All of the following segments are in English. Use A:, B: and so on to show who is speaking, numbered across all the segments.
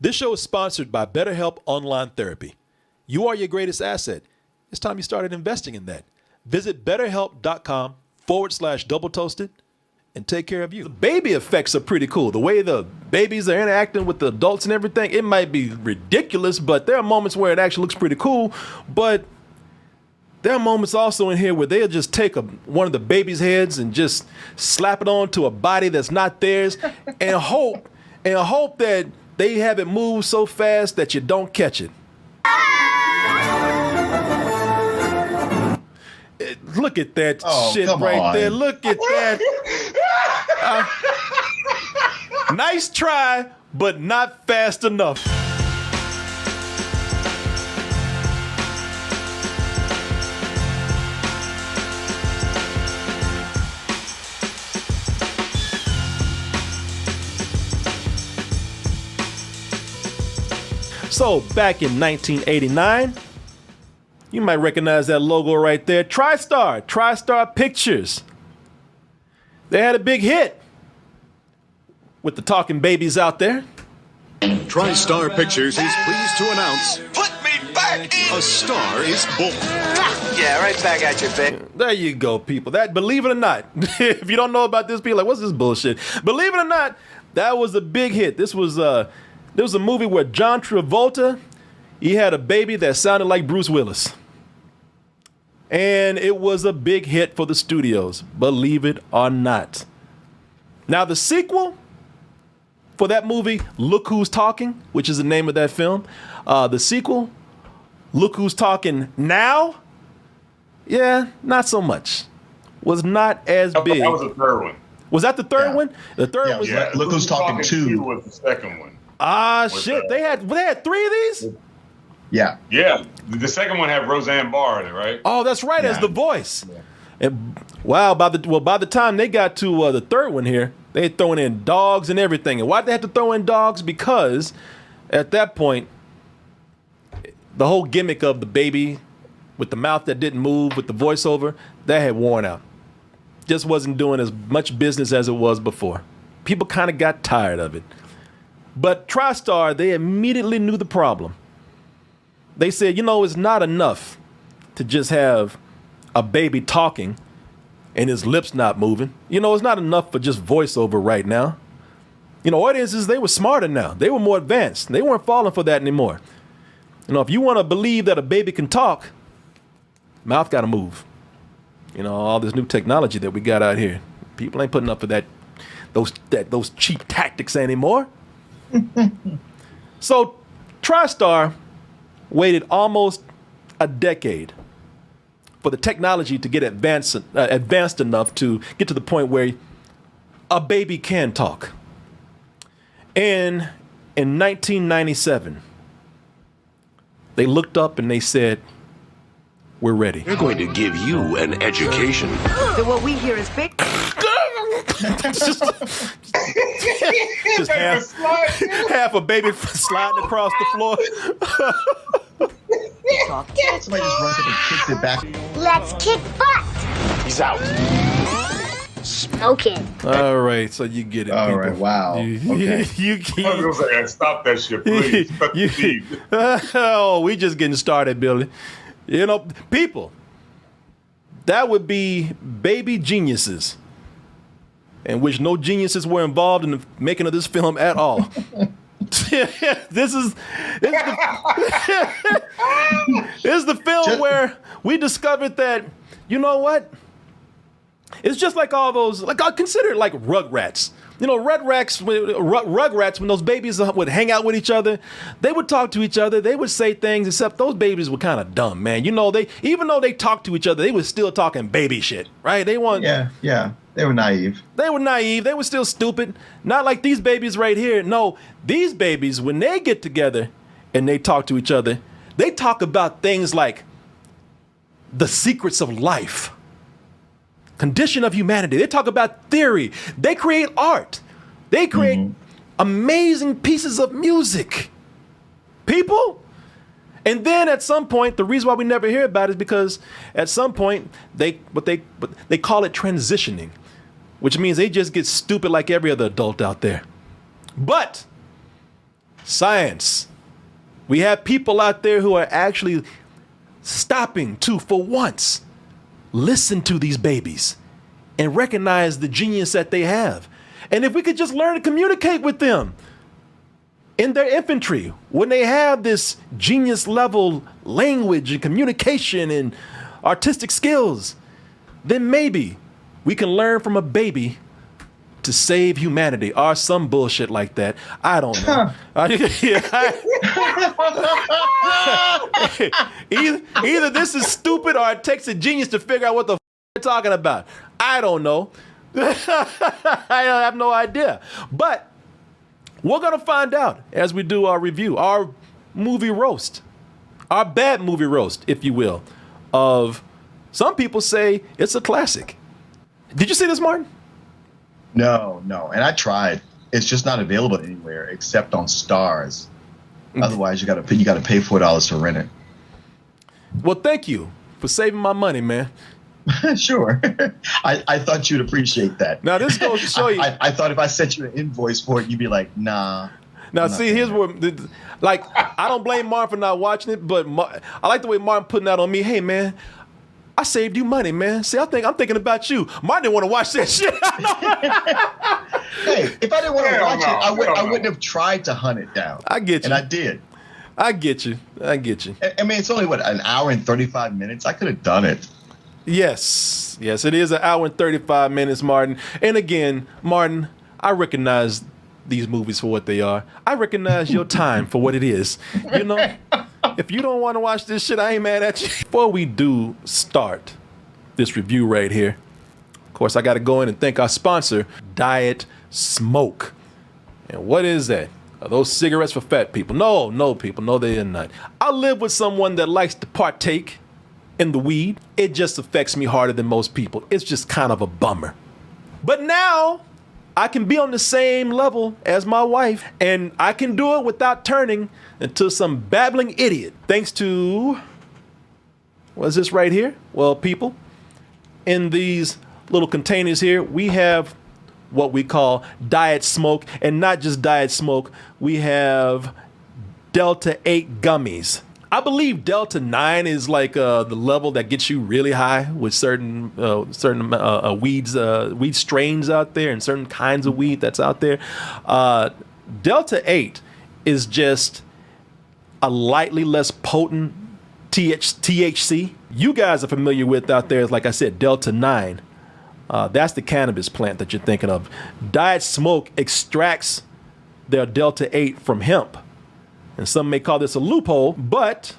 A: This show is sponsored by BetterHelp Online Therapy. You are your greatest asset. It's time you started investing in that. Visit betterhelp.com/double toasted and take care of you. The baby effects are pretty cool. The way the babies are interacting with the adults and everything, it might be ridiculous, but there are moments where it actually looks pretty cool. But there are moments also in here where they'll just take one of the baby's heads and just slap it onto a body that's not theirs and hope that they have it move so fast that you don't catch it. Look at that shit right there. Look at that. Nice try, but not fast enough. So back in 1989, you might recognize that logo right there. TriStar Pictures. They had a big hit with the talking babies out there.
B: TriStar Pictures is pleased to announce,
C: put me back in.
B: A star is born.
C: Yeah, right back at you, babe.
A: There you go, people. That, believe it or not, if you don't know about this, people are like, what's this bullshit? Believe it or not, that was a big hit. There was a movie where John Travolta, he had a baby that sounded like Bruce Willis. And it was a big hit for the studios, believe it or not. Now, the sequel for that movie, Look Who's Talking, which is the name of that film, the sequel, Look Who's Talking Now, yeah, not so much. Was not as big.
D: That was the third one.
A: Was that the third one? The third was
D: Look Who's Talking 2 was the second one.
A: Shit. They had 3 of these?
D: Yeah. Yeah. The second one had Roseanne Barr in it, right?
A: Oh, that's right, as the voice. Yeah. And wow, by the time they got to the third one here, they had thrown in dogs and everything. And why'd they have to throw in dogs? Because at that point, the whole gimmick of the baby with the mouth that didn't move with the voiceover, that had worn out. Just wasn't doing as much business as it was before. People kind of got tired of it. But TriStar, they immediately knew the problem. They said, it's not enough to just have a baby talking and his lips not moving. It's not enough for just voiceover right now. Audiences, they were smarter now. They were more advanced. They weren't falling for that anymore. If you want to believe that a baby can talk, mouth got to move. All this new technology that we got out here. People ain't putting up for those cheap tactics anymore. So TriStar waited almost a decade for the technology to get advanced enough to get to the point where a baby can talk. And in 1997, they looked up and they said, "We're ready.
B: We're going to give you an education."
E: So what we hear is big.
A: just half a baby sliding across the floor.
F: Somebody just runs up and kicks it back.
G: Let's kick butt.
D: He's out.
G: Smoking.
A: All right, so you get it.
F: All
A: people.
F: right, wow. Okay.
D: I was gonna say, stop that shit, please. Cut the feed.
A: Oh, we just getting started, Billy. People, that would be baby geniuses, in which no geniuses were involved in the making of this film at all. This is the film where we discovered that, it's just like all those, I consider it like Rugrats. Rugrats, when those babies would hang out with each other, they would talk to each other, they would say things, except those babies were kind of dumb, man. Even though they talked to each other, they were still talking baby shit, right? They were naive. They were still stupid. Not like these babies right here. No, these babies, when they get together and they talk to each other, they talk about things like the secrets of life, condition of humanity. They talk about theory. They create art. They create amazing pieces of music. People. And then at some point, the reason why we never hear about it is because at some point they call it transitioning, which means they just get stupid like every other adult out there. But Science. We have people out there who are actually stopping to, for once, listen to these babies and recognize the genius that they have. And if we could just learn to communicate with them in their infantry, when they have this genius level language and communication and artistic skills, then maybe we can learn from a baby to save humanity or some bullshit like that. I don't know. Either this is stupid or it takes a genius to figure out what the they're talking about. I don't know. I have no idea. But we're going to find out as we do our review, our movie roast, our bad movie roast, if you will, of some people say it's a classic. Did you see this, Martin?
F: No. And I tried. It's just not available anywhere except on Stars. Otherwise, you got to pay $4 to rent it.
A: Well, thank you for saving my money, man.
F: Sure. I thought you'd appreciate that.
A: Now, this goes to show you.
F: I thought if I sent you an invoice for it, you'd be like, nah.
A: Now, see, here's where, like, I don't blame Martin for not watching it, but I like the way Martin putting that on me. Hey, man, I saved you money, man. See, I'm thinking about you. Martin didn't want to watch that shit.
F: Hey, if I didn't want to watch it, I wouldn't have tried to hunt it down.
A: I get you.
F: And I did.
A: I get you. I
F: mean, it's only, an hour and 35 minutes? I could have done it.
A: Yes, it is an hour and 35 minutes, Martin. And again, Martin, I recognize these movies for what they are. I recognize your time for what it is. You know, if you don't want to watch this shit, I ain't mad at you. Before we do start this review right here, of course, I got to go in and thank our sponsor, Diet Smoke. And what is that? Are those cigarettes for fat people? No, people. No, they are not. I live with someone that likes to partake in the weed. It just affects me harder than most people. It's just kind of a bummer. But now I can be on the same level as my wife, and I can do it without turning into some babbling idiot. Thanks to, what is this right here? Well, people, in these little containers here, we have what we call Diet Smoke, and not just Diet Smoke, we have Delta 8 gummies. I believe Delta 9 is like the level that gets you really high with certain weed strains out there and certain kinds of weed that's out there. Delta 8 is just a lightly less potent THC. You guys are familiar with out there, like I said, Delta 9. That's the cannabis plant that you're thinking of. Diet Smoke extracts their Delta 8 from hemp. And some may call this a loophole, but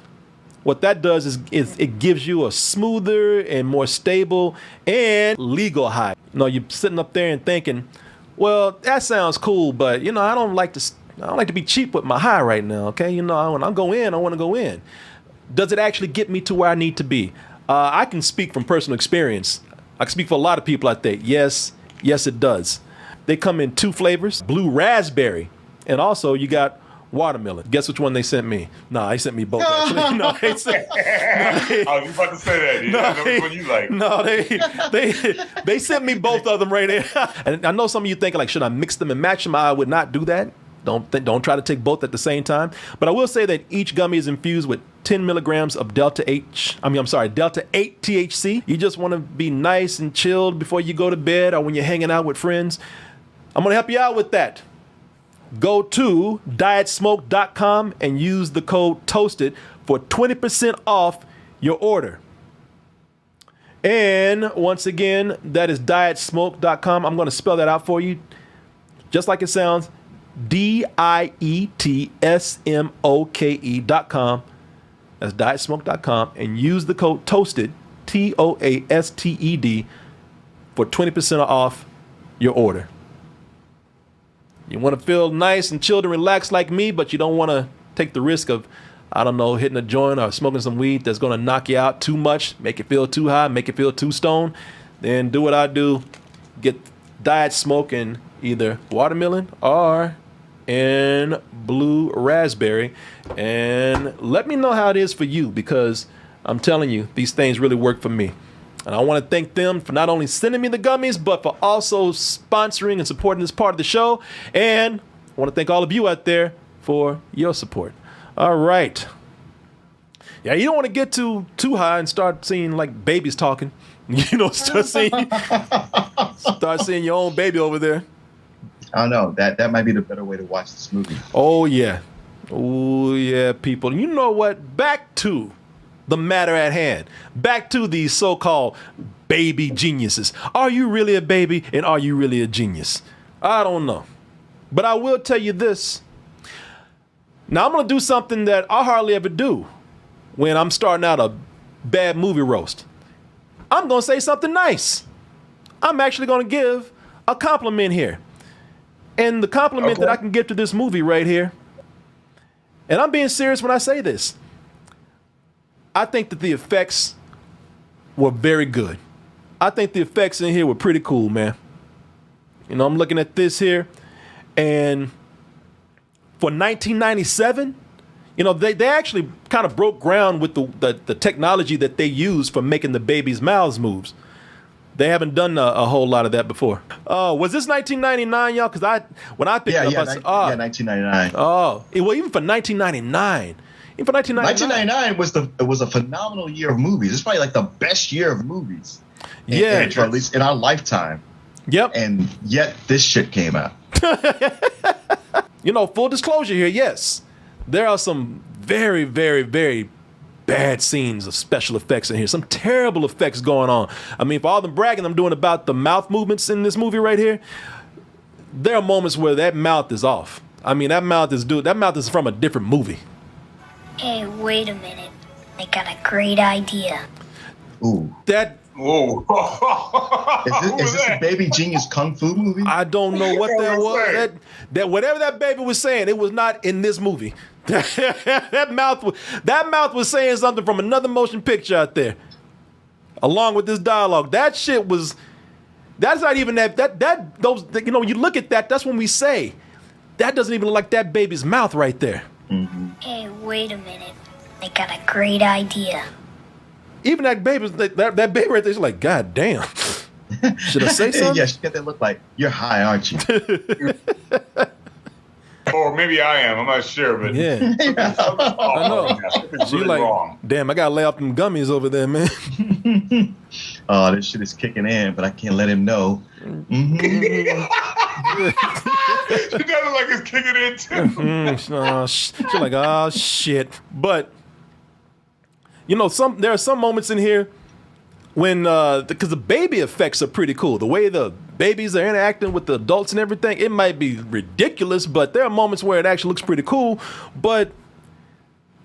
A: what that does is it gives you a smoother and more stable and legal high. You know, you're sitting up there and thinking, well, that sounds cool, but you know, I don't like to be cheap with my high right now. Okay, you know, when I go in, I want to go in. Does it actually get me to where I need to be? I can speak from personal experience. I can speak for a lot of people out there. Yes, it does. They come in 2 flavors, blue raspberry, and also you got watermelon. Guess which one they sent me? Nah, they sent me both. Actually. No, they sent,
D: I was about to say that. I know which one you like.
A: No, they sent me both of them right there. And I know some of you thinking like, should I mix them and match them? I would not do that. Don't try to take both at the same time. But I will say that each gummy is infused with 10 milligrams of Delta 8 THC. You just want to be nice and chilled before you go to bed or when you're hanging out with friends. I'm going to help you out with that. Go to dietsmoke.com and use the code TOASTED for 20% off your order. And once again, that is dietsmoke.com. I'm going to spell that out for you just like it sounds. dietsmoke.com. That's dietsmoke.com, and use the code TOASTED, TOASTED, for 20% off your order. You want to feel nice and chilled and relaxed like me, but you don't want to take the risk of, I don't know, hitting a joint or smoking some weed that's going to knock you out too much, make you feel too high, make you feel too stoned. Then do what I do. Get Diet Smoke in either watermelon or in blue raspberry. And let me know how it is for you, because I'm telling you, these things really work for me. And I want to thank them for not only sending me the gummies, but for also sponsoring and supporting this part of the show. And I want to thank all of you out there for your support. All right. Yeah, you don't want to get too high and start seeing like babies talking. You know, start seeing your own baby over there.
F: I don't know. That might be the better way to watch this movie.
A: Oh yeah, people. You know what? Back to the matter at hand. Back to these so-called baby geniuses. Are you really a baby, and are you really a genius? I don't know, but I will tell you this. Now I'm gonna do something that I hardly ever do when I'm starting out a bad movie roast. I'm going to say something nice. I'm actually going to give a compliment here. And the compliment that I can give to this movie right here, and I'm being serious when I say this, I think that the effects were very good. I think the effects in here were pretty cool, man. You know, I'm looking at this here, and for 1997, you know, they actually kind of broke ground with the technology that they use for making the babies' mouths moves. They haven't done a whole lot of that before. Was this 1999, y'all? Because when I picked it up, I said,
F: 1999.
A: Well, even for 1999. Even for
F: 1999 was a phenomenal year of movies. It's probably like the best year of movies.
A: Yeah.
F: For at least in our lifetime.
A: Yep.
F: And yet this shit came out.
A: You know, full disclosure here, yes. There are some very, very, very bad scenes of special effects in here. Some terrible effects going on. I mean, for all the bragging I'm doing about the mouth movements in this movie right here, there are moments where that mouth is off. I mean, that mouth is from a different movie.
G: Hey, wait a minute. I got a great idea.
F: Ooh.
D: Whoa.
F: Is this a Baby Genius Kung Fu movie?
A: I don't know what that was. That whatever that baby was saying, it was not in this movie. that mouth was saying something from another motion picture out there, along with this dialogue. That shit was. That's not even those. You know, when you look at that, that's when we say that doesn't even look like that baby's mouth right there.
F: Mm-hmm.
G: Hey, wait a minute. I got a great idea.
A: Even that baby right there's like, God damn. Should I say something?
F: Yeah, she got that look like, you're high, aren't you?
D: Or maybe I am. I'm not sure, but
A: yeah. I know.
D: It's really
A: like,
D: wrong.
A: Damn, I gotta lay off them gummies over there, man.
F: Oh, this shit is kicking in, but I can't let him know. Mm-hmm.
D: She does look like it's kicking in too.
A: She's like, oh shit. But you know, there are some moments in here when because the baby effects are pretty cool. The way the babies are interacting with the adults and everything, it might be ridiculous, but there are moments where it actually looks pretty cool. But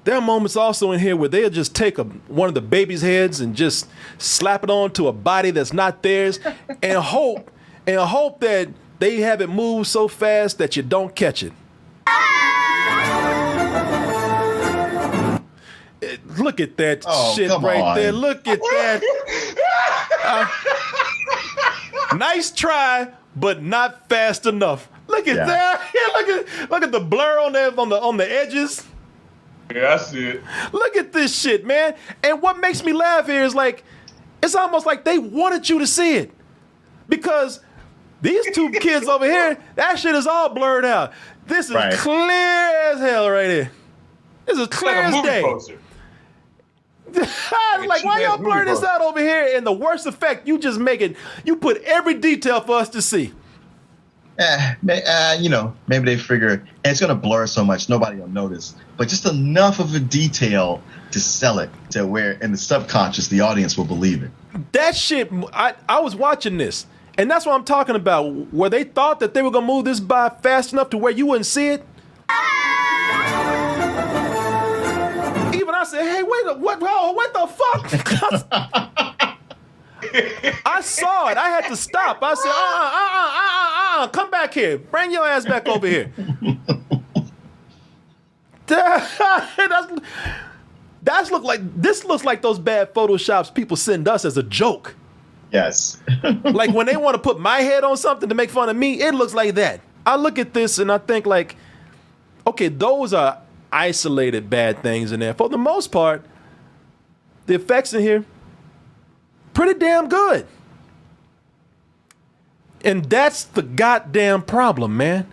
A: there are moments also in here where they'll just take one of the baby's heads and just slap it onto a body that's not theirs and hope that they have it move so fast that you don't catch it. Look at that shit right there. Look at that. Nice try, but not fast enough. Look at that. Yeah, look at the blur on the edges.
D: Yeah, I see it.
A: Look at this shit, man. And what makes me laugh here is like, it's almost like they wanted you to see it. Because these two kids over here, that shit is all blurred out. This is clear as hell right here. This is clear as day.
D: Poster.
A: Like, why y'all blur this out over here? And the worst effect, you put every detail for us to see.
F: You know, maybe they figure it's going to blur so much nobody will notice, but just enough of a detail to sell it to where in the subconscious the audience will believe it.
A: That shit, I was watching this, and that's what I'm talking about, where they thought that they were going to move this by fast enough to where you wouldn't see it. Even I said, hey, wait, what the fuck? I saw it. I had to stop. I said, come back here. Bring your ass back over here. This looks like those bad Photoshops people send us as a joke.
F: Yes.
A: Like when they want to put my head on something to make fun of me, it looks like that. I look at this and I think like, okay, those are isolated bad things in there. For the most part, the effects in here, pretty damn good. And that's the goddamn problem, man.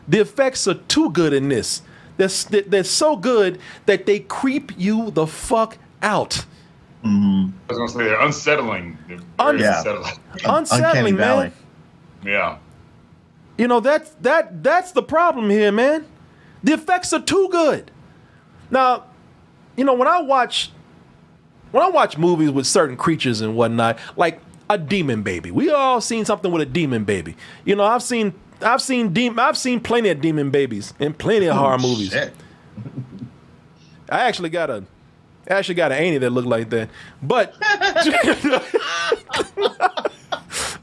A: The effects are too good in this. They're so good that they creep you the fuck out.
D: I was gonna say they're unsettling. They're very unsettling.
A: Unsettling, man.
F: Valley.
D: Yeah.
A: You know, that's the problem here, man. The effects are too good. Now, you know, when I watch movies with certain creatures and whatnot, like a demon baby. We all seen something with a demon baby. You know, I've seen plenty of demon babies in plenty of horror movies.
F: Shit.
A: I actually got an auntie that looked like that. But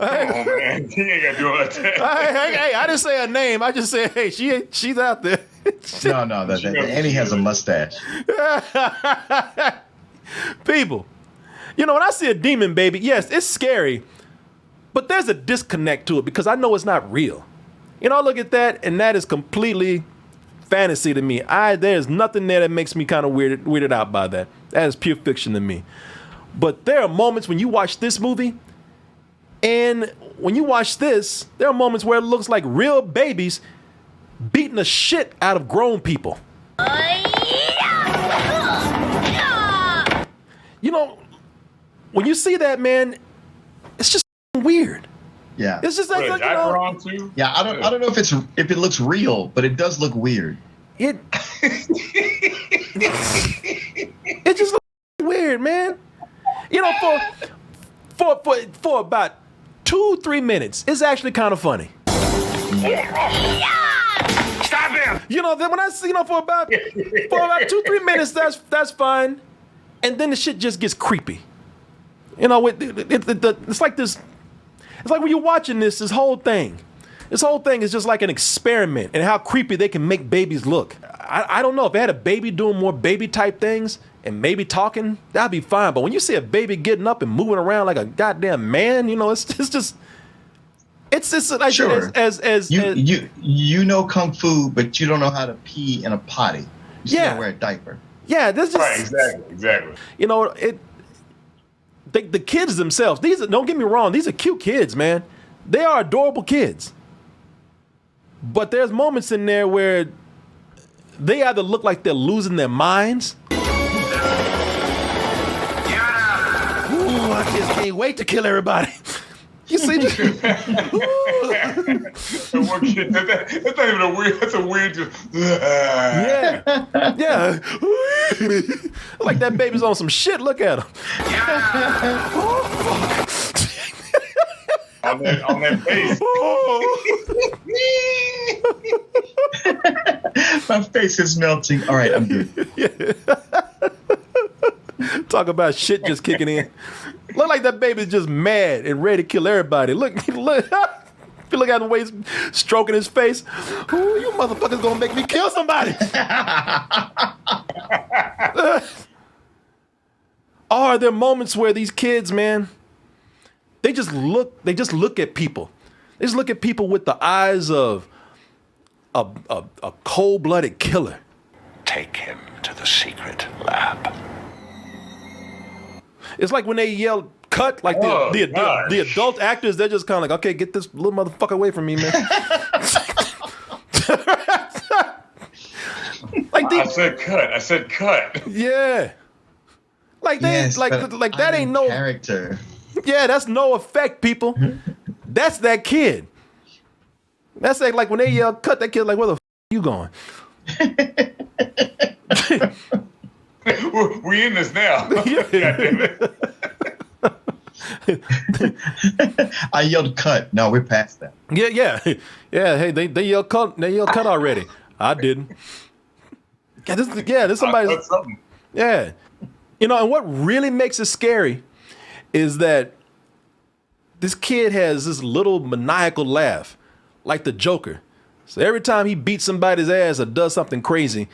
D: Oh man, you ain't gotta do all that.
A: hey, I didn't say her name. I just said, hey, she's out there.
F: No, the Annie has a mustache.
A: People, you know, when I see a demon baby, yes, it's scary, but there's a disconnect to it because I know it's not real. You know, I look at that, and that is completely fantasy to me. There's nothing there that makes me kind of weirded out by that. That is pure fiction to me. But there are moments when you watch this movie, and when you watch this, there are moments where it looks like real babies beating the shit out of grown people. You know, when you see that, man, it's just weird.
F: Yeah.
A: It's just like, you know,
D: on too?
F: Yeah, I don't know if it looks real, but it does look weird.
A: it just looks weird, man. You know, for about 2-3 minutes, it's actually kind of funny.
C: Stop him!
A: You know, then when I see, you know, for about 2-3 minutes, that's fine, and then the shit just gets creepy. You know, it's like this. It's like when you're watching this whole thing. This whole thing is just like an experiment in how creepy they can make babies look. I don't know if they had a baby doing more baby type things and maybe talking, that'd be fine. But when you see a baby getting up and moving around like a goddamn man, you know, it's just like
F: Sure.
A: as
F: You know kung fu, but you don't know how to pee in a potty. You still
A: Yeah.
F: gotta wear a diaper.
A: yeah, this just
D: Right, exactly.
A: you know the kids themselves. Don't get me wrong, these are cute kids, man. They are adorable kids. But there's moments in there where they either look like they're losing their minds. Ooh, I just can't wait to kill everybody. You see?
D: That's not even a weird. That's a weird.
A: Yeah. Yeah. Like that baby's on some shit. Look at him.
D: On that face.
F: My face is melting. All right, I'm good.
A: Talk about shit just kicking in. Look like that baby's just mad and ready to kill everybody. Look. If you look at the way he's stroking his face, ooh, you motherfuckers gonna make me kill somebody. Are there moments where these kids, man, they just look at people. They just look at people with the eyes of a cold-blooded killer.
C: Take him to the secret lab.
A: It's like when they yell cut, like the adult actors, they're just kind of like, okay, get this little motherfucker away from me, man. Like
D: I said cut.
A: yeah. Like they
F: Yes,
A: like
F: but
A: that
F: I'm
A: ain't
F: in
A: no
F: character.
A: Yeah, that's no effect, people. That's that kid. That's like when they yell cut, that kid like, where the you going?
D: We in this now. God damn it.
F: I yelled cut. No, we're past that.
A: Yeah. Hey, they yell cut. They yell cut already. I didn't. This somebody's.
D: That's something.
A: Yeah. You know, and what really makes it scary is that this kid has this little maniacal laugh, like the Joker. So every time he beats somebody's ass or does something crazy,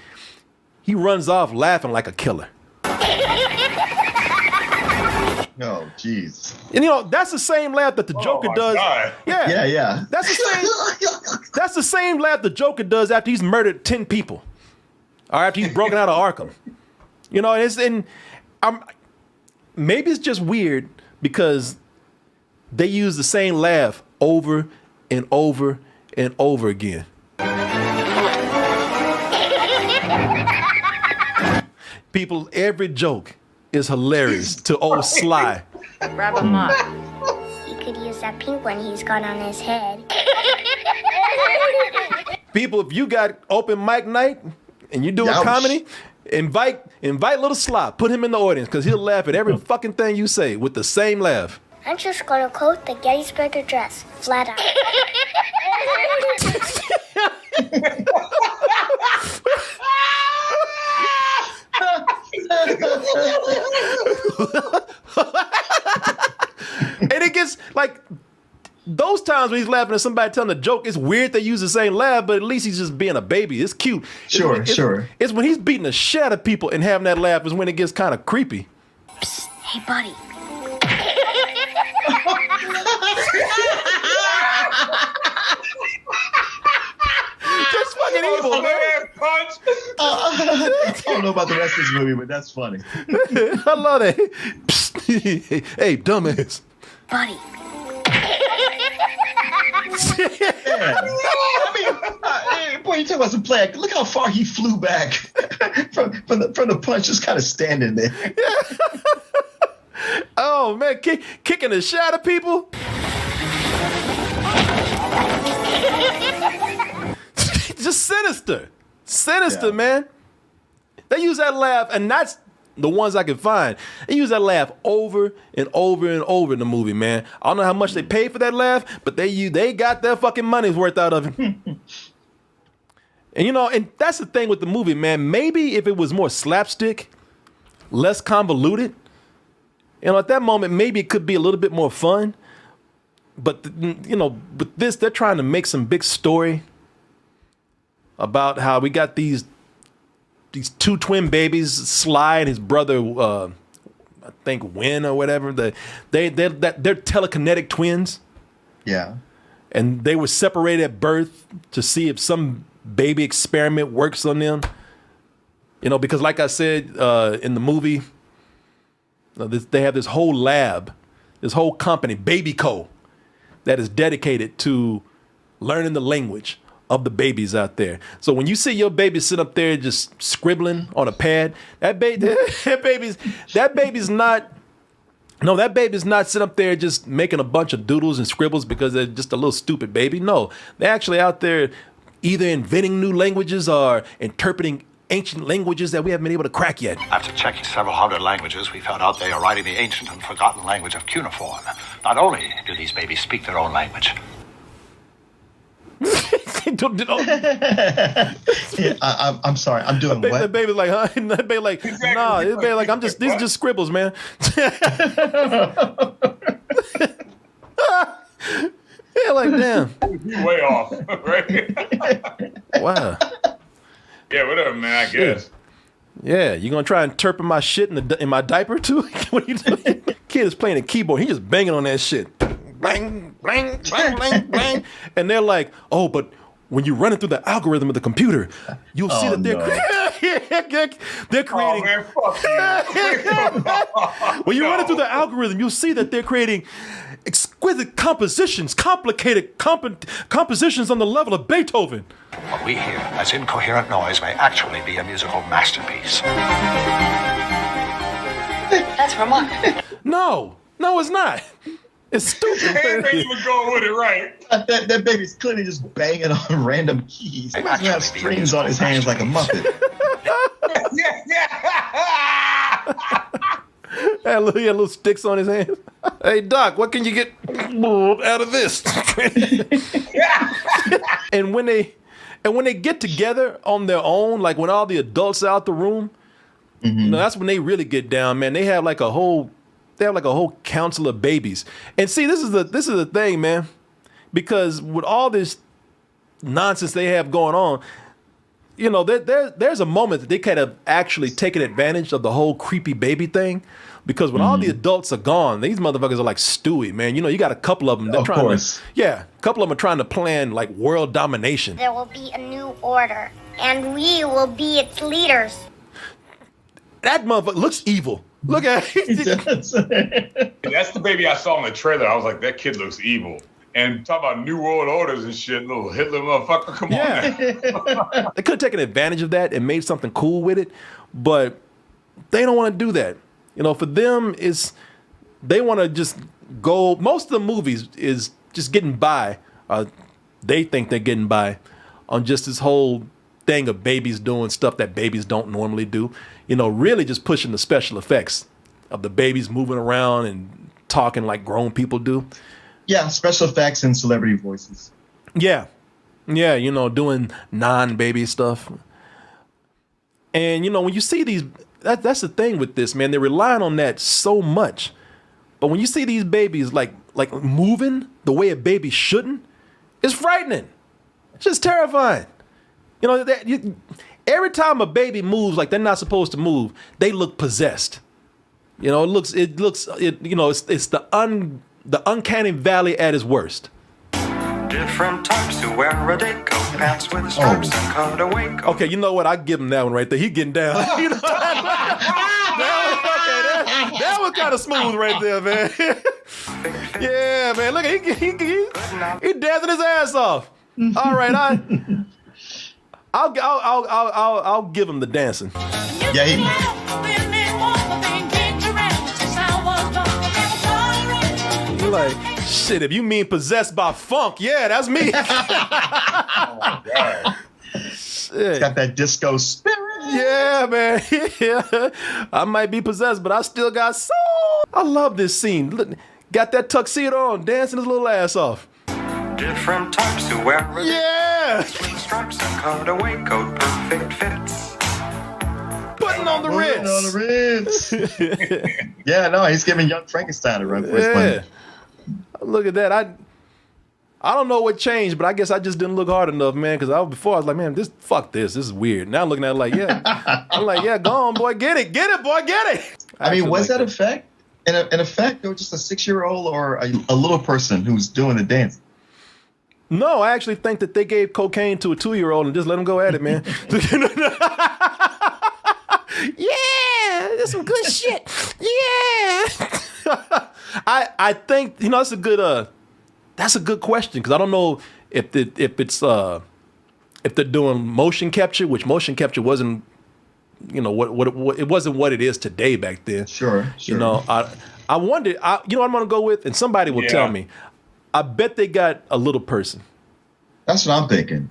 A: he runs off laughing like a killer.
F: Oh, jeez.
A: And you know, that's the same laugh that the Joker
D: my
A: does.
D: God.
F: Yeah.
A: That's the same laugh the Joker does after he's murdered 10 people. Or after he's broken out of Arkham. You know, maybe it's just weird because they use the same laugh over and over and over again. People, every joke is hilarious to old Sly.
E: Wrap him up.
G: He could use that pink one he's got on his head.
A: People, if you got open mic night and you're doing
F: Ouch.
A: comedy, invite little Sly. Put him in the audience because he'll laugh at every fucking thing you say with the same laugh.
G: I'm just gonna quote the Gettysburg Address, flat out.
A: And it gets like those times when he's laughing at somebody telling a joke, it's weird they use the same laugh, but at least he's just being a baby. It's cute.
F: Sure.
A: It's when he's beating the shit out of people and having that laugh is when it gets kind of creepy.
G: Psst, hey, buddy.
A: That's fucking evil, man.
D: Punch.
F: I don't know about the rest of this movie, but that's funny.
A: I love that. Psst. Hey, dumbass.
G: Buddy.
F: Boy, you talk about some play. Look how far he flew back from the punch, just kind of standing there.
A: Oh man, kicking the shit out of people. Just sinister,
F: Yeah.
A: man. They use that laugh, and that's the ones I can find. They use that laugh over and over and over in the movie, man. I don't know how much they paid for that laugh, but they got their fucking money's worth out of it. And and that's the thing with the movie, man. Maybe if it was more slapstick, less convoluted, at that moment, maybe it could be a little bit more fun. But with this, they're trying to make some big story about how we got these two twin babies, Sly and his brother, I think Win or whatever. They're telekinetic twins,
F: Yeah.
A: and they were separated at birth to see if some baby experiment works on them. Because like I said in the movie, they have this whole lab, this whole company, Baby Co, that is dedicated to learning the language of the babies out there. So when you see your baby sit up there just scribbling on a pad, that baby's not sitting up there just making a bunch of doodles and scribbles because they're just a little stupid baby. No, they're actually out there either inventing new languages or interpreting ancient languages that we haven't been able to crack yet.
C: After checking several hundred languages, we found out they are writing the ancient and forgotten language of cuneiform. Not only do these babies speak their own language,
F: I'm sorry. I'm doing what?
A: The baby's like, huh? And that baby like, nah. This baby like, these are just scribbles, man. Yeah, like damn.
D: You way off, right?
A: Wow.
D: Yeah, whatever, man. I guess.
A: Yeah, you gonna try and interpret my shit in my diaper too? What are you doing? Kid is playing a keyboard. He just banging on that shit. Bang, bang, bang, bang, bang. And they're like, oh, but when you run it through the algorithm of the computer, you'll see that they're creating.
D: Oh man, fuck you.
A: When you run it through the algorithm, you'll see that they're creating exquisite compositions, complicated compositions on the level of Beethoven.
C: what we hear as incoherent noise may actually be a musical masterpiece.
E: That's Vermont.
A: No, it's not. It's stupid.
D: He was going with it, right?
F: That baby's clearly just banging on random keys. He doesn't have strings on his hands like a Muppet.
A: He had little sticks on his hands. Hey, Doc, what can you get out of this? And when they get together on their own, like when all the adults are out the room, that's when they really get down, man. They have like a whole council of babies. And see, this is the thing, man. Because with all this nonsense they have going on, there's a moment that they kind of actually taken advantage of the whole creepy baby thing. Because when all the adults are gone, these motherfuckers are like Stewie, man. You got a couple of them. They're trying to, a couple of them are trying to plan like world domination.
G: There will be a new order, and we will be its leaders.
A: That motherfucker looks evil. Look at it.
D: That's the baby I saw in the trailer. I was like, that kid looks evil. And talk about New World Orders and shit, little Hitler motherfucker. Come on, man.
A: They could have taken advantage of that and made something cool with it, but they don't want to do that. You know, for them, they want to just go. Most of the movies is just getting by. They think they're getting by on just this whole thing of babies doing stuff that babies don't normally do. You know, really just pushing the special effects of the babies moving around and talking like grown people do.
F: Yeah, special effects and celebrity voices.
A: Yeah. Yeah, you know, doing non-baby stuff. And, you know, when you see these, that's the thing with this, man. They're relying on that so much. But when you see these babies like moving the way a baby shouldn't, it's frightening. It's just terrifying. You know, every time a baby moves like they're not supposed to move, they look possessed. You know, it's the uncanny valley at its worst.
H: Different types who wear a day coat, pants with stripes and cutaway coat.
A: Okay, you know what? I give him that one right there. He getting down. You know, that was kind of smooth right there, man. Yeah, man. Look, he dancing his ass off. All right, I'll give him the dancing.
F: Yeah,
A: You're like, shit, if you mean possessed by funk, yeah, that's me.
D: Oh, God.
A: Shit.
F: got that disco spirit.
A: Yeah, man. Yeah. I might be possessed, but I still got soul. I love this scene. Look, got that tuxedo on, dancing his little ass off.
H: Different types who wear a
A: Yeah.
H: with stripes and cutaway coat, perfect fits.
A: Putting on the
F: Putting on
A: Ritz.
F: the Ritz. Yeah, no, he's giving young Frankenstein a run for his
A: Yeah.
F: money.
A: Look at that. I don't know what changed, but I guess I just didn't look hard enough, man. Because before I was like, man, fuck this. This is weird. Now I'm looking at it like, yeah. I'm like, yeah, go on, boy, get it, boy, get it.
F: I mean, was
A: like
F: that effect? In effect, or just a 6-year-old or a little person who's doing the dance?
A: No, I actually think that they gave cocaine to a 2-year-old and just let him go at it, man. Yeah, that's some good shit. Yeah. I think, you know, that's a good question, because I don't know if they're doing motion capture, which motion capture wasn't, you know, what it wasn't what it is today back then.
F: Sure.
A: You know, I wonder, you know what I'm gonna go with, and somebody will tell me. I bet they got a little person.
F: That's what I'm thinking.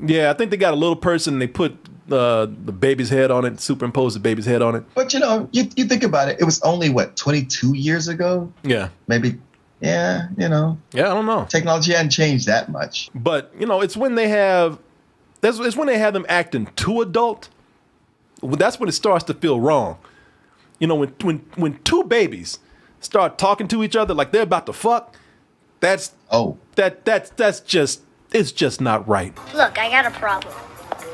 A: Yeah, I think they got a little person and they put the baby's head on it, superimposed the baby's head on it.
F: But you know, you think about it, it was only 22 years ago?
A: Yeah.
F: Maybe. Yeah, you know.
A: Yeah, I don't know.
F: Technology hadn't changed that much.
A: But, you know, it's when they have them acting too adult. That's when it starts to feel wrong. You know, when two babies start talking to each other like they're about to fuck, that's just not right.
G: Look, I got a problem.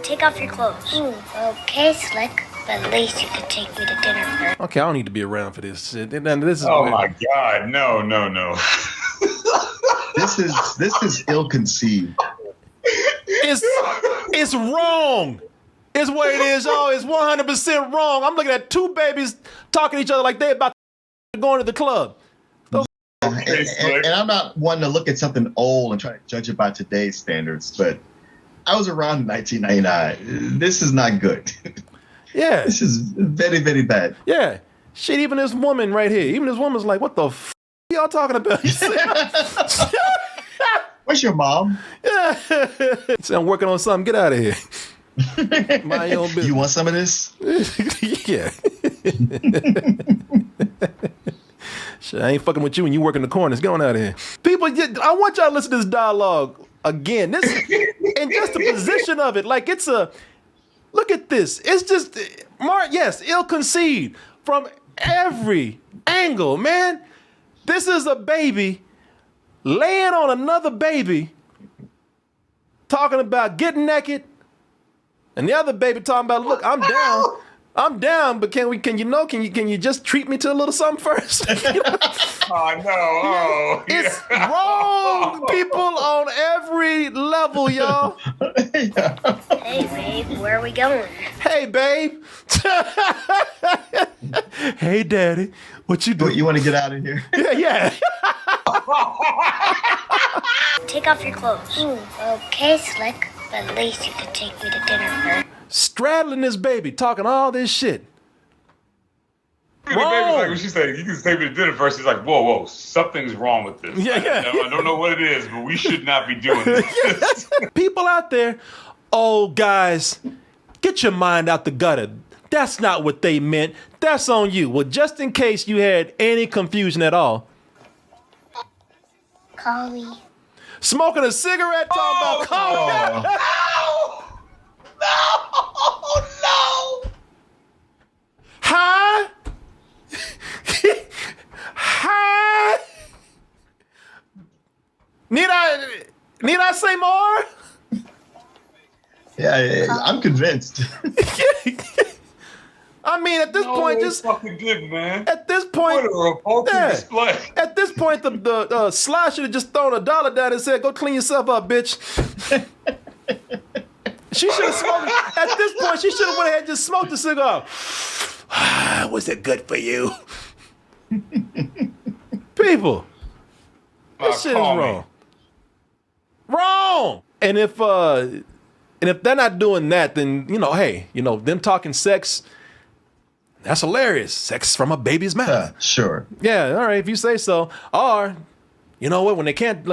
G: Take off your clothes. Okay, Slick. But at least you could take me to dinner first.
A: Okay, I don't need to be around for this shit. This is
D: Oh
A: weird.
D: my God, no.
F: This is ill-conceived.
A: It's wrong. It's what it is, y'all. It's 100% wrong. I'm looking at two babies talking to each other like they're about to go into the club.
F: And I'm not one to look at something old and try to judge it by today's standards, but I was around in 1999. This is not good.
A: Yeah.
F: This is very, very bad.
A: Yeah. Shit, even this woman right here. Even this woman's like, what the f*** y'all talking about?
F: Where's your mom?
A: Yeah. Say, I'm working on something. Get out of here. Mind your own business.
F: You want some of this?
A: Yeah. Shit, I ain't fucking with you when you work in the corners. Get on out of here. People, I want y'all to listen to this dialogue again. This and just the position of it. Like it's a, look at this. It's just, yes, ill-conceived from every angle, man. This is a baby laying on another baby talking about getting naked. And the other baby talking about, look, I'm down, but can you just treat me to a little something first?
D: Oh no! Oh,
A: It's wrong, people on every level, y'all.
G: Hey, babe, where are we going?
A: Hey, babe. Hey, daddy. What you doing?
F: You want to get out of here?
A: Yeah.
G: Take off your clothes. Okay, Slick. But at least you could take me to dinner first.
A: Straddling this baby, talking all this shit.
D: The baby's like, when she said, you can take me to dinner first, he's like, whoa, something's wrong with this. I don't know what it is, but we should not be doing this.
A: People out there, oh, guys, get your mind out the gutter. That's not what they meant. That's on you. Well, just in case you had any confusion at all.
G: Call me.
A: Smoking a cigarette, talking about call me.
F: No!
A: Hi? Hi? Need I say more?
F: Yeah, I'm convinced.
A: I mean, at this point, just
D: fucking good, man.
A: at this point,
D: Display.
A: at this point, the Sly should have just thrown $1 down and said, "Go clean yourself up, bitch." She should have smoked. At this point, she should have went ahead and just smoked the cigar. Was it good for you? People, this shit is wrong. Wrong. And if they're not doing that, then hey, them talking sex, that's hilarious. Sex from a baby's mouth.
F: Sure.
A: Yeah, all right, if you say so. Or, you know what? When we can't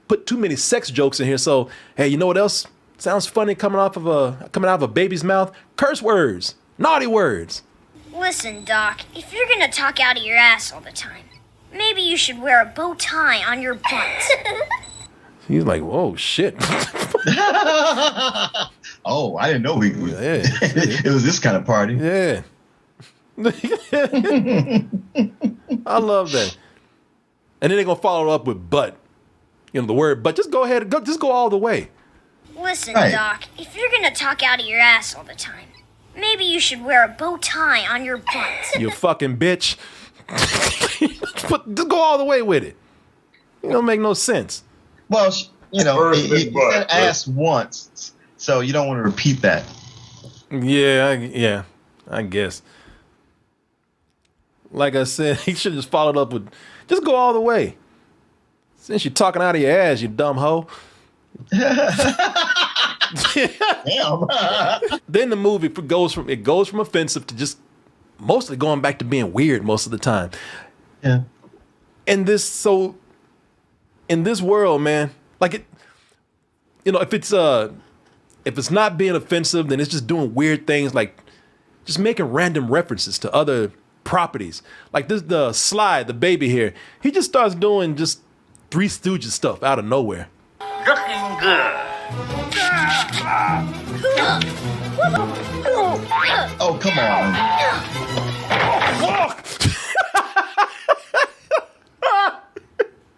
A: put too many sex jokes in here. So, hey, you know what else sounds funny coming out of a baby's mouth? Curse words, naughty words.
G: Listen, Doc, if you're gonna talk out of your ass all the time, maybe you should wear a bow tie on your butt.
A: He's like, whoa, shit.
F: Oh, I didn't know we was.
A: Yeah.
F: It was this kind of party.
A: Yeah. I love that. And then they're gonna follow up with but. The word but. Just go ahead and just go all the way.
G: Listen,
F: Right.
G: Doc, if you're gonna talk out of your ass all the time, maybe you should wear a bow tie on your butt.
A: You fucking bitch. Just go all the way with it. It don't make no sense.
F: Well, you
D: First
F: said
D: but.
F: ass once, so you don't want to repeat that.
A: Yeah, I guess. Like I said, he should have just followed up with, just go all the way. Since you're talking out of your ass, you dumb hoe.
F: Damn.
A: Then the movie goes from offensive to just mostly going back to being weird most of the time.
F: Yeah.
A: And in this world, man, like it, if it's not being offensive, then it's just doing weird things, like just making random references to other properties. Like the Sly, the baby here, he just starts doing just Three Stooges stuff out of nowhere.
H: Looking good.
F: Oh, come on.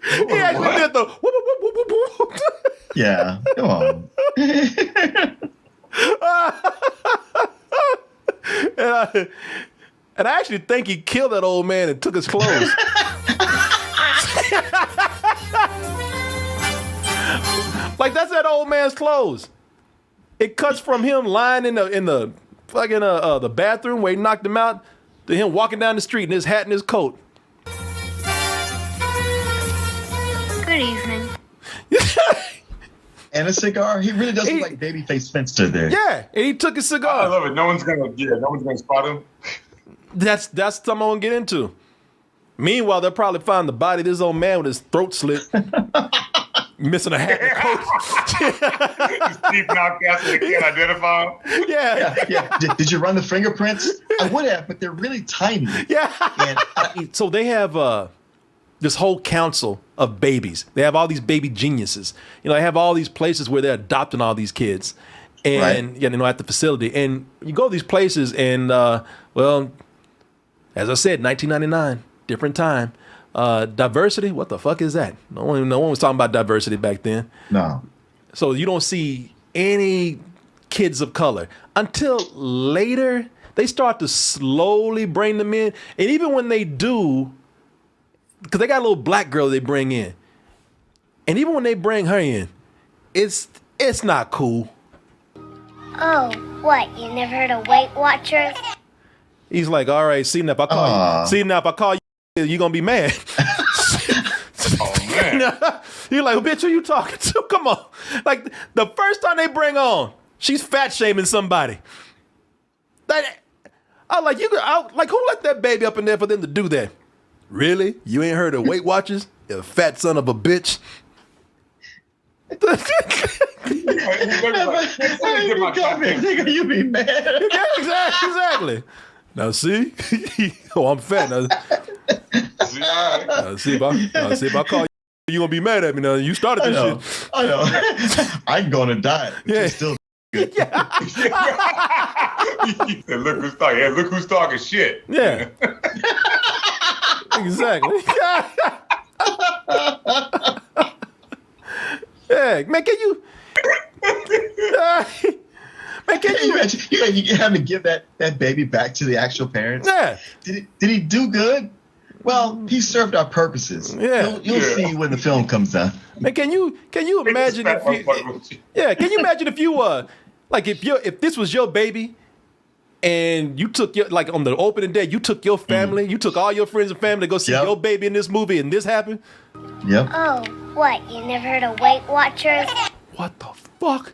A: He actually did the whoop, whoop, whoop, whoop, whoop, whoop.
F: Yeah, come on.
A: And I actually think he killed that old man and took his clothes. Like that's that old man's clothes. It cuts from him lying in the fucking the bathroom where he knocked him out to him walking down the street in his hat and his coat.
G: Good evening.
F: And a cigar. He really does look like babyface Finster there.
A: Yeah, and he took his
D: I
A: cigar.
D: love it. No one's gonna spot him.
A: That's something I want to get into. Meanwhile, they'll probably find the body of this old man with his throat slit, missing a hat and a coat.
D: He's deep knocked out so they can't identify him.
A: Yeah.
F: Did you run the fingerprints? I would have, but they're really tiny.
A: Yeah.
F: And
A: So they have this whole council of babies. They have all these baby geniuses. They have all these places where they're adopting all these kids, and at the facility. And you go to these places, and well, as I said, 1999, different time. Diversity, what the fuck is that? No one was talking about diversity back then.
F: no.
A: So you don't see any kids of color until later. They start to slowly bring them in, and even when they do, because they got a little black girl they bring in, and even when they bring her in, it's not cool.
G: Oh, what? You never heard of Weight Watchers?
A: He's like, all right, see now if I call you, you gonna be mad.
D: Oh man.
A: You're like, bitch, who you talking to? Come on. Like the first time they bring on, she's fat shaming somebody. I like who let that baby up in there for them to do that? Really? You ain't heard of Weight Watchers? You fat son of a bitch.
F: You be mad.
A: Yeah, exactly. Now see, oh, I'm fat. Now see if I call you, you gonna be mad at me. Now you started this shit.
F: I know. I can go on a diet.
A: Yeah.
F: Still.
D: Look who's talking. Yeah, look who's talking shit.
A: Yeah. Exactly. Yeah, man, can you? Man, can you
F: imagine? You have to give that baby back to the actual parents.
A: Yeah.
F: Did he do good? Well, he served our purposes.
A: Yeah.
F: You'll see when the film comes out.
A: Man, can you imagine if you? Yeah, can you imagine if you like if this was your baby, and you took your on the opening day, you took your family, you took all your friends and family to go see your baby in this movie, and this happened.
F: Yep.
G: Oh, what? You never heard of Weight Watchers?
A: What the fuck?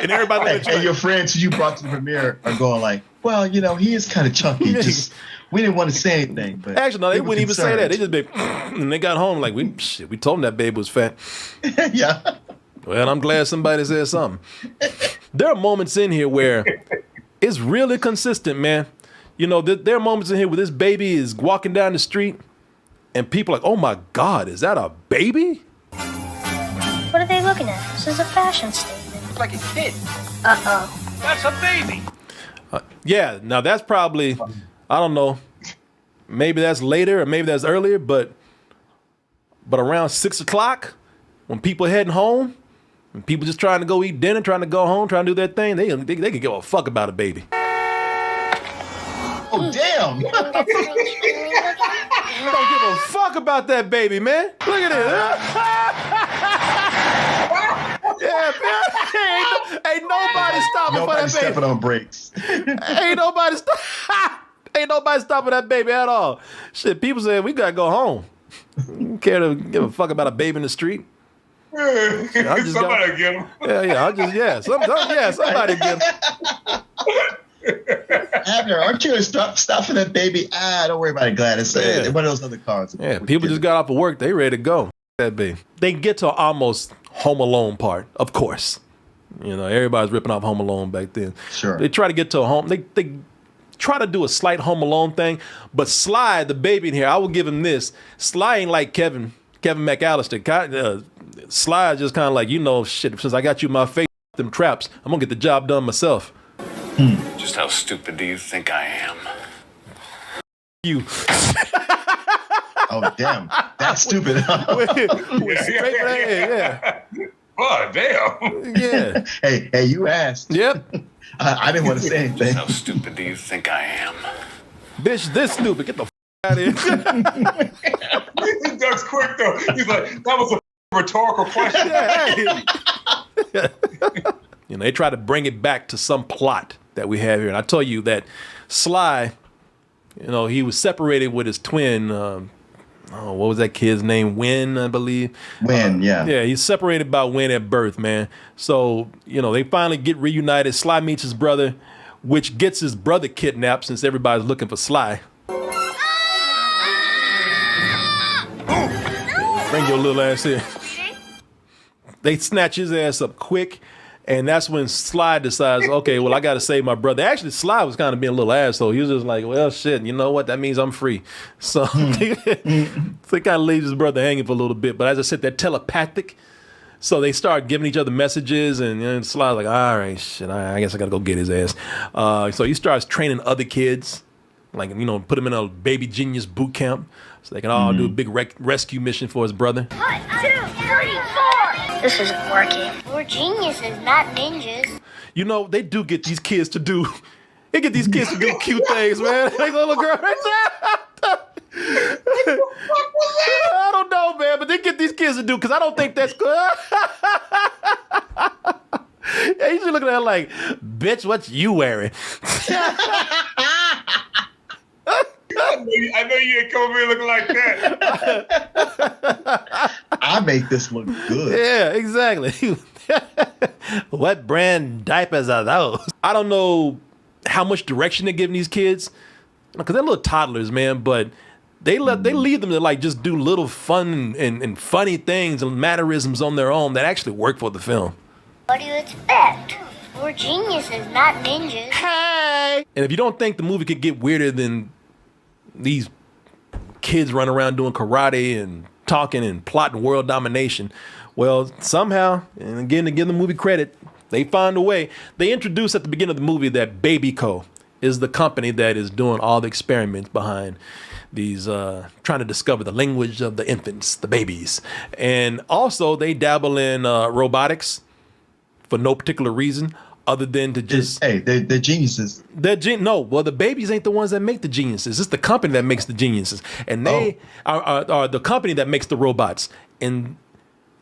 A: And everybody,
F: and your friends who you brought to the premiere are going like, well, he is kind of chunky. Just we didn't want to say anything, but
A: actually, no, they wouldn't even say that. They just be, and they got home like we told them that baby was fat.
F: Yeah.
A: Well, I'm glad somebody said something. There are moments in here where it's really consistent, man. There are moments in here where this baby is walking down the street and people are like, oh my God, is that a baby?
G: What are they looking at? This is a fashion statement.
C: Like a kid.
G: Uh-oh.
C: That's a baby.
A: Yeah, now that's probably, I don't know, maybe that's later or maybe that's earlier, but around 6 o'clock when people are heading home, and people just trying to go eat dinner, trying to go home, trying to do their thing, they can give a fuck about a baby.
F: Oh, damn.
A: Don't give a fuck about that baby, man. Look at this. Yeah, man. Ain't nobody stopping for that baby.
F: Stepping on brakes.
A: Ain't nobody stopping that baby at all. Shit, people say we gotta go home. You care to give a fuck about a baby in the street?
D: Somebody get him.
A: Somebody get him.
F: Abner, aren't you stop for that baby? Don't worry about it, Gladys. One of those other cars.
A: Yeah, people just got off of work. They ready to go. That baby. They get to almost Home Alone part, of course. Everybody's ripping off Home Alone back then.
F: Sure.
A: They try to get to a home. They try to do a slight Home Alone thing, but Sly, the baby in here, I will give him this. Sly ain't like Kevin McAllister. Sly is just kind of like, shit, since I got you in my face, them traps, I'm going to get the job done myself.
C: Just how stupid do you think I am?
A: You.
F: Oh, damn. That's stupid.
A: Yeah.
D: Oh, damn.
A: Yeah.
F: Hey, you asked.
A: Yep.
F: I didn't want to say anything.
C: How stupid do you think I am?
A: Bitch, this stupid. Get the out of here.
D: Doug's quick, though. He's like, that was a rhetorical question.
A: Yeah, hey. They try to bring it back to some plot that we have here. And I tell you that Sly, he was separated with his twin. What was that kid's name? Win, I believe.
F: Win, yeah.
A: Yeah, he's separated by Win at birth, man. So, they finally get reunited. Sly meets his brother, which gets his brother kidnapped since everybody's looking for Sly. Bring your little ass here. They snatch his ass up quick. And that's when Sly decides, okay, well, I got to save my brother. Actually, Sly was kind of being a little asshole. He was just like, well, shit, you know what? That means I'm free. So, so he kind of leaves his brother hanging for a little bit. But as I said, they're telepathic. So they start giving each other messages. And Sly's like, all right, shit, I guess I got to go get his ass. So he starts training other kids, like, put them in a baby genius boot camp so they can all do a big rescue mission for his brother.
G: 1, 2, 3, 4. This isn't working. We're geniuses, not ninjas.
A: They do get these kids to do. They get these kids to do cute things, man. Like the little girl right there. I don't know, man, but they get these kids to do because I don't think that's good. Yeah, you should look at her like, bitch, what you wearing?
D: I know you ain't coming here looking like that.
F: I make this look good.
A: Yeah, exactly. What brand diapers are those? I don't know how much direction they're giving these kids, because they're little toddlers, man. But they leave them to like just do little fun and funny things and mannerisms on their own that actually work for the film.
G: What do you expect? We're geniuses, not ninjas.
A: Hey! And if you don't think the movie could get weirder than these kids running around doing karate and talking and plotting world domination, well, somehow, and again, to give the movie credit, they find a way. They introduce at the beginning of the movie that Baby Co. is the company that is doing all the experiments behind these, trying to discover the language of the infants, the babies. And also, they dabble in robotics for no particular reason other than to just...
F: Hey, they're geniuses.
A: No, well, the babies ain't the ones that make the geniuses. It's the company that makes the geniuses. And they are the company that makes the robots. And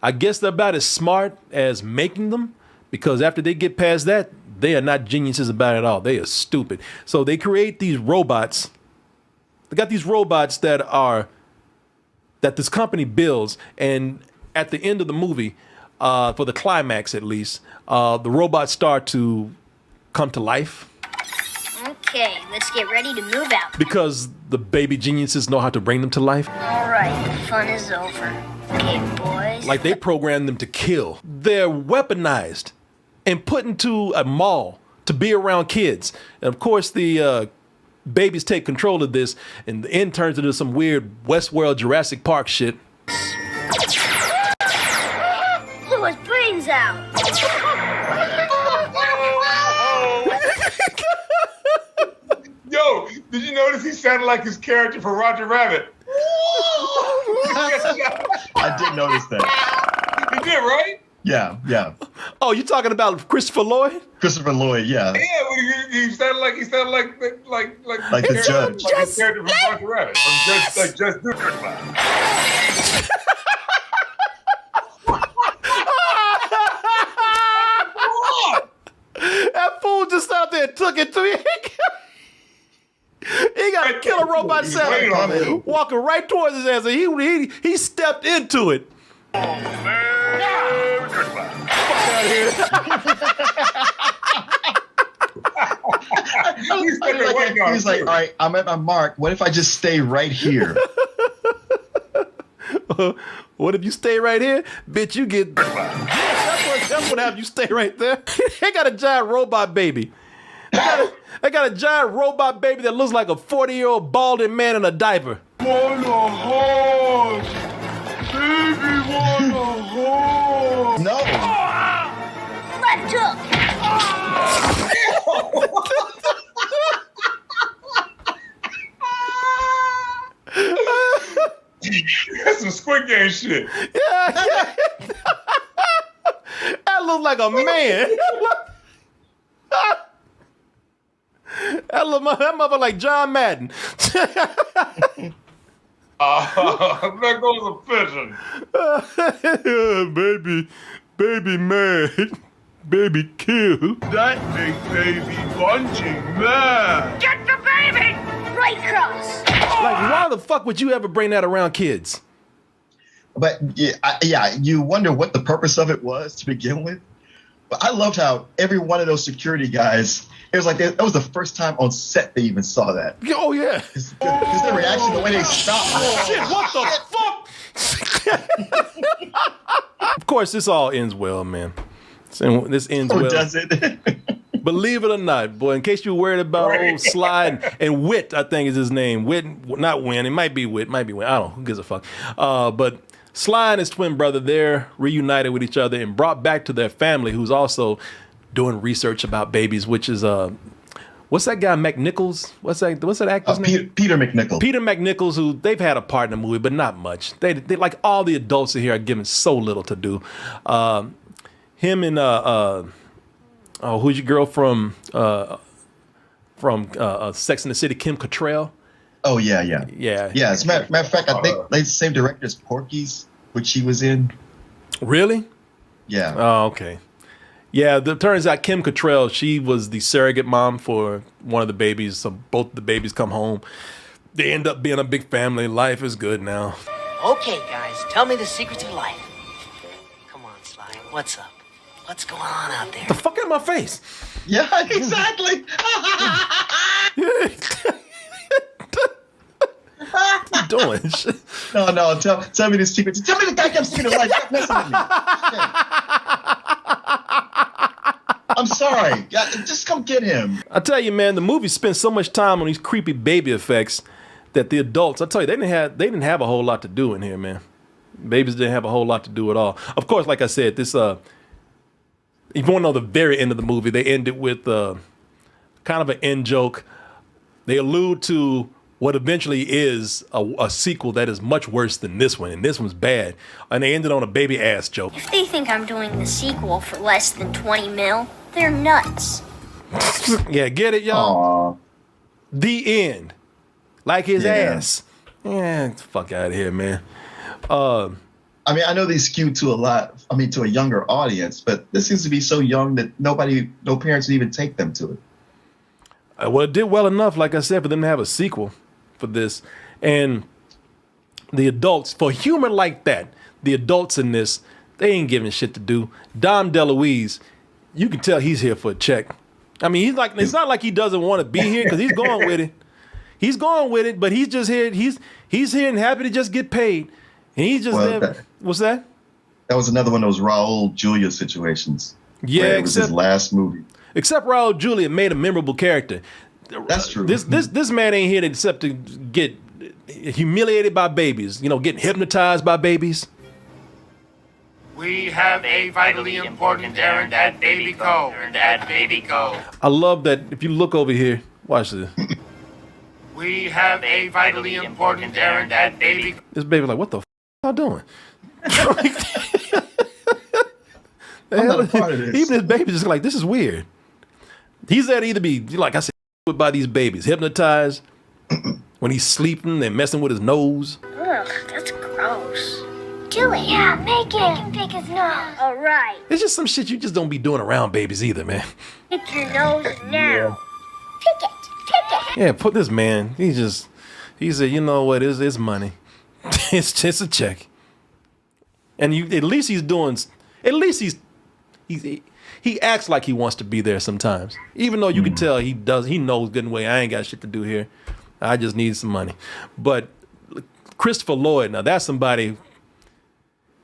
A: I guess they're about as smart as making them, because after they get past that, they are not geniuses about it at all. They are stupid. So they create these robots. They got these robots that this company builds. And at the end of the movie, for the climax at least, the robots start to come to life.
G: Okay, let's get ready to move out.
A: Because the baby geniuses know how to bring them to life.
G: All right, the fun is over. Okay, boys.
A: Like they program them to kill. They're weaponized and put into a mall to be around kids. And of course, the babies take control of this, and the end turns into some weird Westworld Jurassic Park shit.
G: Blew his brains out.
D: Yo, did you notice he sounded like his character from Roger Rabbit?
F: I did notice that.
D: You did, right?
F: Yeah.
A: Oh, you talking about Christopher Lloyd?
F: Christopher Lloyd, yeah.
D: Yeah, but he sounded like
F: the
D: Like
F: judge.
D: his character from Roger Rabbit. From Judge Doodle.
A: That fool just out there took it to me. He got a killer robot sound walking right towards his ass, and he stepped into it.
F: He's like, all right, I'm at my mark. What if I just stay right here?
A: What if you stay right here? Bitch, you get... That's what happened. You stay right there. They got a giant robot baby. They got a giant robot baby that looks like a 40-year-old balding man in a diaper.
D: Want a horse. Baby want a horse.
F: No.
G: Left hook.
D: That's some Squid Game shit.
A: Yeah. That looks like a man. That motherfucker like John Madden.
D: That goes a fishing.
A: Baby mad. Baby killed.
D: That big baby bunching man.
G: Get the baby! Right cross.
A: Like, why the fuck would you ever bring that around kids?
F: But yeah, you wonder what the purpose of it was to begin with. But I loved how every one of those security guys, it was like that was the first time on set they even saw that.
A: Oh, yeah.
F: Because their reaction, the way they stopped.
A: Shit, what the fuck? Of course, this all ends well, man. This ends well.
F: Does it?
A: Believe it or not, boy, in case you're worried about old Sly and Wit, I think is his name. Wit, not Win. It might be Wit. I don't know. Who gives a fuck? But Sly and his twin brother, they're reunited with each other and brought back to their family, who's also doing research about babies, which is what's that guy McNichols? What's that actor's name?
F: Peter McNichols.
A: Peter McNichols, who they've had a part in the movie, but not much. They like all the adults in here are given so little to do. Him and who's your girl from Sex and the City, Kim Cattrall?
F: Oh yeah. As a matter of fact, I think they the same director as Porky's, which she was in.
A: Really?
F: Yeah.
A: Oh, okay. Yeah, it turns out Kim Cattrall, she was the surrogate mom for one of the babies. So both the babies come home. They end up being a big family. Life is good now.
I: Okay, guys, tell me the secrets of life. Come on, Sly. What's up? What's going on out there?
A: The fuck out of my face.
F: Yeah, exactly.
A: doing?
F: No. Tell me the secret. Tell me the goddamn secret of life. Stop messing with me. I'm sorry. Just come get him.
A: I tell you, man, the movie spent so much time on these creepy baby effects that the adults, I tell you, they didn't have a whole lot to do in here, man. Babies didn't have a whole lot to do at all. Of course, like I said, this if you want to know the very end of the movie, they ended with kind of an end joke. They allude to what eventually is a sequel that is much worse than this one, and this one's bad. And they ended on a baby ass joke.
G: If they think I'm doing the sequel for less than 20 mil, they're nuts.
A: Yeah, get it, y'all?
F: Aww.
A: The end. Like his ass. Yeah, fuck out of here, man.
F: I mean, I know they skew to a younger audience, but this seems to be so young that no parents would even take them to it.
A: Well, it did well enough, like I said, for them to have a sequel for this. And the adults, for humor like that, the adults in this, they ain't giving shit to do. Dom DeLuise, you can tell he's here for a check. I mean, he's like, it's not like he doesn't want to be here because he's going with it. He's going with it, but he's just here. He's here and happy to just get paid. And he's just there. What's that?
F: That was another one of those Raul Julia situations.
A: Yeah,
F: it was his last movie.
A: Except Raul Julia made a memorable character.
F: That's true.
A: This man ain't here except to get humiliated by babies. You know, getting hypnotized by babies.
J: We have a vitally important errand at Baby Co.
A: I love that. If you look over here, watch this.
J: We have a vitally important errand at Baby Co.
A: This baby like, what the f*** y'all doing?
F: I'm not a part of this.
A: Even his baby's just like, this is weird. He's there to either be, like I said, by these babies, hypnotized. When he's sleeping, they're messing with his nose.
G: Ugh, that's gross. Do it. Yeah, make it. Make him pick his nose. All right.
A: It's just some shit you just don't be doing around babies either, man.
G: Pick your nose now. Pick it.
A: Yeah, put this man. He said, you know what? It's money. It's just a check. And at least he acts like he wants to be there sometimes. Even though you can tell he knows good and well, I ain't got shit to do here. I just need some money. But Christopher Lloyd, now that's somebody.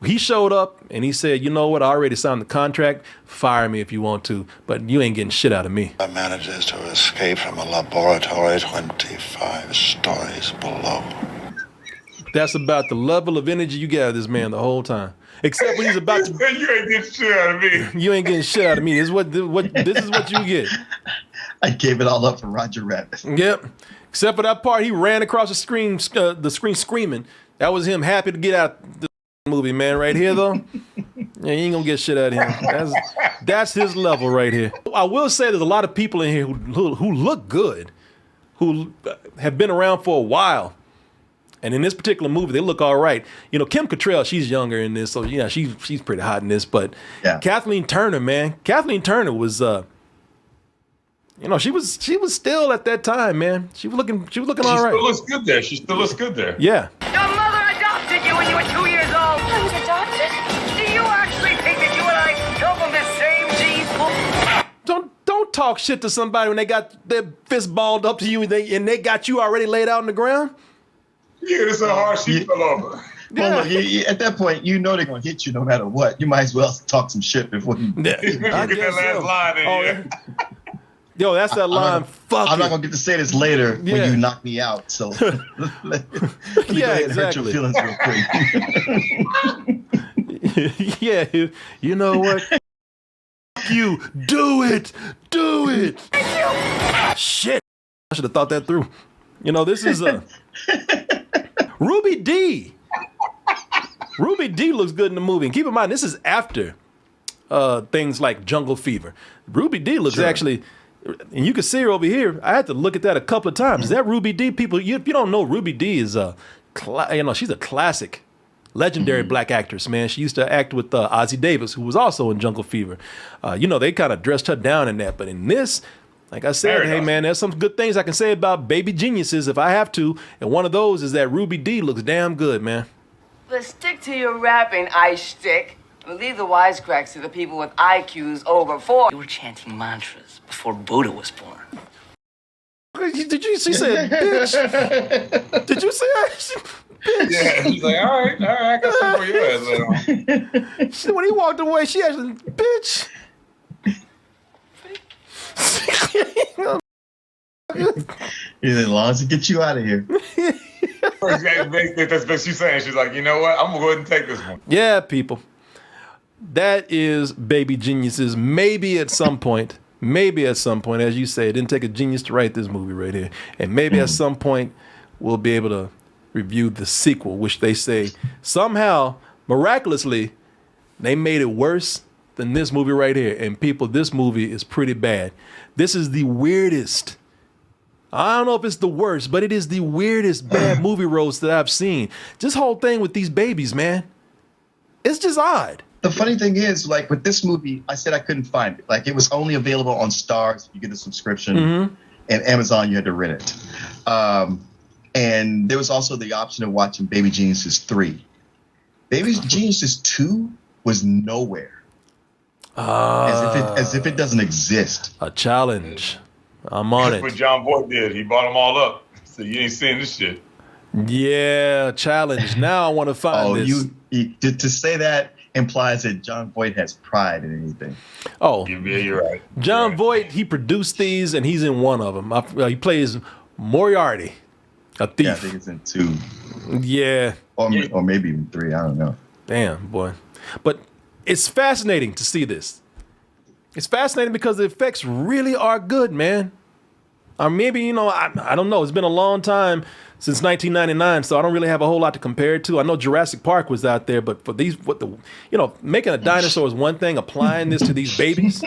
A: He showed up and he said, you know what, I already signed the contract. Fire me if you want to, but you ain't getting shit out of me.
C: I manages to escape from a laboratory 25 stories below.
A: That's about the level of energy you get out of this man the whole time. Except when he's about to.
D: You ain't getting shit out of me.
A: You ain't getting shit out of me. This is what you get.
F: I gave it all up for Roger Rabbit.
A: Yep. Except for that part, he ran across the screen screaming. That was him happy to get out the movie, man. Right here, though, yeah, you ain't gonna get shit out of him. That's his level right here. I will say there's a lot of people in here who look good, who have been around for a while. And in this particular movie, they look all right. You know, Kim Cattrall, she's younger in this, so yeah, she's pretty hot in this. But yeah. Kathleen Turner, man, Kathleen Turner was, you know, she was still at that time, man. She was looking all right.
D: She still looks good there. She still looks good there.
A: Yeah.
J: Your mother adopted you when you were 2 years old.
E: I was adopted?
J: Do you actually think that you and I come from the same genes pool?
A: Don't talk shit to somebody when they got their fist balled up to you and they got you already laid out on the ground.
D: Yeah, this is how hard she fell over.
F: Well, look, at that point, you know they're gonna hit you no matter what. You might as well talk some shit before you.
D: Get that last line in here.
A: Yo, that's that line.
F: I'm not gonna get to say this later when you knock me out. So let me go ahead and hurt your feelings real quick.
A: Yeah, you know what? You do it. Shit, I should have thought that through. You know, this is Ruby D. Ruby D looks good in the movie. And keep in mind, this is after things like Jungle Fever. Ruby D looks actually, and you can see her over here. I had to look at that a couple of times. Is that Ruby D? People, if you don't know, Ruby D is she's a classic, legendary black actress, man. She used to act with Ossie Davis, who was also in Jungle Fever. You know, they kind of dressed her down in that. But in this, like I said, hey, man, there's some good things I can say about baby geniuses if I have to. And one of those is that Ruby D looks damn good, man.
K: But stick to your rapping, I stick. Leave the wisecracks to the people with IQs over 4.
I: You were chanting mantras before Buddha was born.
A: Did you see? She said, bitch. Did you see her? Bitch.
D: Yeah, he's like, all right, I got something for your ass later on.
A: When he walked away, she actually, bitch.
F: As long as it gets you out of here.
D: Basically, that's what she's saying. She's like, you know what? I'm gonna go ahead and take this one.
A: Yeah, people. That is Baby Geniuses. Maybe at some point, as you say, it didn't take a genius to write this movie right here. And maybe at some point, we'll be able to review the sequel, which they say somehow, miraculously, they made it worse than this movie right here. And people, this movie is pretty bad. This is the weirdest. I don't know if it's the worst, but it is the weirdest bad movie roast that I've seen. This whole thing with these babies, man. It's just odd.
F: The funny thing is, like with this movie, I said I couldn't find it. Like it was only available on Starz. You get a subscription, and Amazon you had to rent it. And there was also the option of watching Baby Geniuses 3. Baby Geniuses 2 was nowhere. As if it doesn't exist.
A: A challenge. I'm on
D: That's
A: it.
D: what John Boyd did. He bought them all up. So you ain't seeing this shit.
A: Yeah, challenge. Now I want to find this.
F: To say that implies that John Boyd has pride in anything.
A: Oh,
D: yeah, you're right.
A: John Boyd, he produced these, and he's in one of them. He plays Moriarty, a thief.
F: Yeah, I think it's in 2.
A: Yeah.
F: Or maybe even 3. I don't know.
A: Damn, boy. But it's fascinating to see this. It's fascinating because the effects really are good, man. Or maybe, I don't know. It's been a long time since 1999, so I don't really have a whole lot to compare it to. I know Jurassic Park was out there, but for these, making a dinosaur is one thing. Applying this to these babies,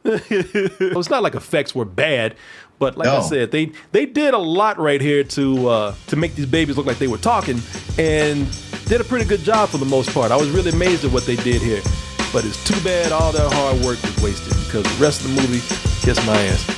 A: it's not like effects were bad, but like I said, they did a lot right here to make these babies look like they were talking, and did a pretty good job for the most part. I was really amazed at what they did here, but it's too bad all their hard work was wasted because the rest of the movie kissed my ass.